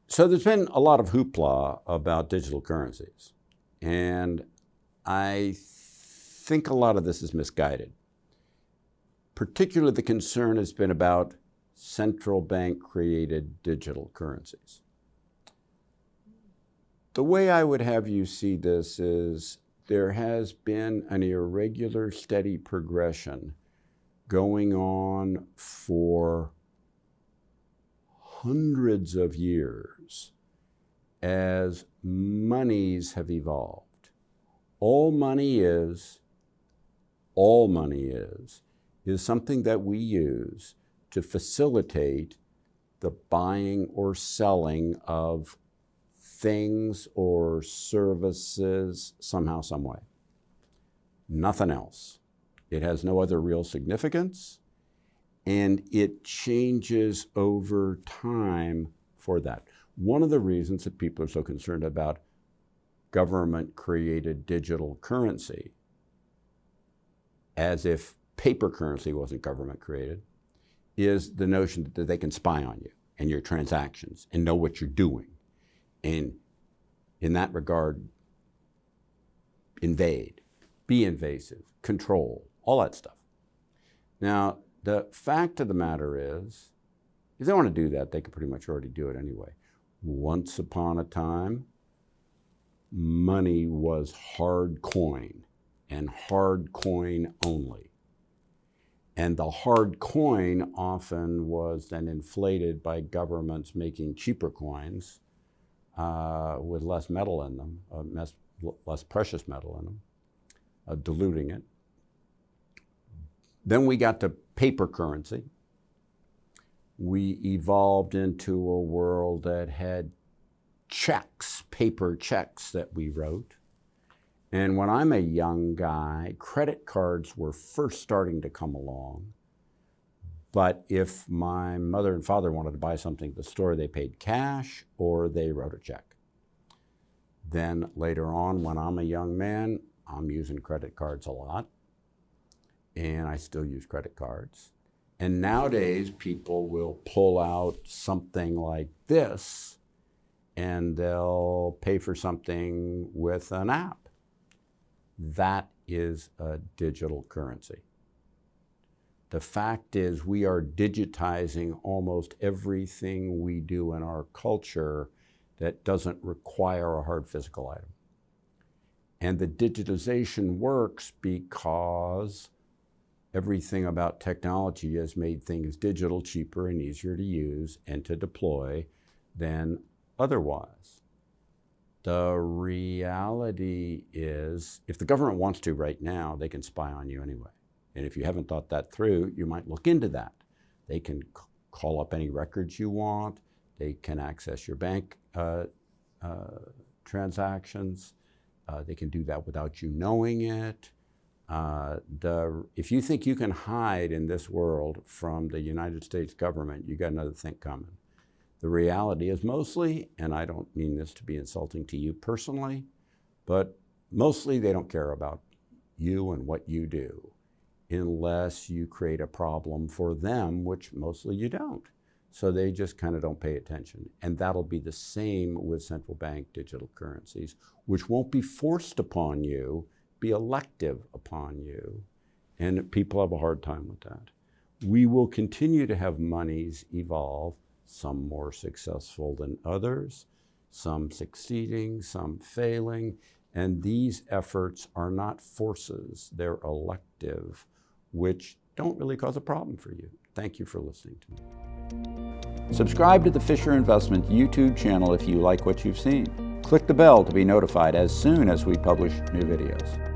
So there's been a lot of hoopla about digital currencies, and I think a lot of this is misguided. Particularly the concern has been about central bank created digital currencies. The way I would have you see this is there has been an irregular, steady progression going on for hundreds of years as monies have evolved. All money is something that we use to facilitate the buying or selling of things or services somehow, some way. Nothing else. It has no other real significance, and it changes over time for that. One of the reasons that people are so concerned about government-created digital currency, as if paper currency wasn't government-created, is the notion that they can spy on you and your transactions and know what you're doing. And in that regard, invade, be invasive, control, all that stuff. Now, the fact of the matter is, if they want to do that, they could pretty much already do it anyway. Once upon a time, money was hard coin and hard coin only. And the hard coin often was then inflated by governments making cheaper coins with less metal in them, less precious metal in them, diluting it. Then we got to paper currency. We evolved into a world that had checks, paper checks that we wrote. And when I'm a young guy, credit cards were first starting to come along. But if my mother and father wanted to buy something at the store, they paid cash or they wrote a check. Then later on, when I'm a young man, I'm using credit cards a lot. And I still use credit cards. And nowadays, people will pull out something like this and they'll pay for something with an app. That is a digital currency. The fact is we are digitizing almost everything we do in our culture that doesn't require a hard physical item. And the digitization works because everything about technology has made things digital, cheaper, and easier to use and to deploy than otherwise. The reality is, if the government wants to right now, they can spy on you anyway. And if you haven't thought that through, you might look into that. They can call up any records you want. They can access your bank transactions. They can do that without you knowing it. If you think you can hide in this world from the United States government, you got another thing coming. The reality is mostly, and I don't mean this to be insulting to you personally, but mostly they don't care about you and what you do unless you create a problem for them, which mostly you don't. So they just kind of don't pay attention. And that'll be the same with central bank digital currencies, which won't be forced upon you, be elective upon you, and people have a hard time with that. We will continue to have monies evolve, some more successful than others, some succeeding, some failing, and these efforts are not forces, they're elective, which don't really cause a problem for you. Thank you for listening to me. Subscribe to the Fisher Investment YouTube channel if you like what you've seen. Click the bell to be notified as soon as we publish new videos.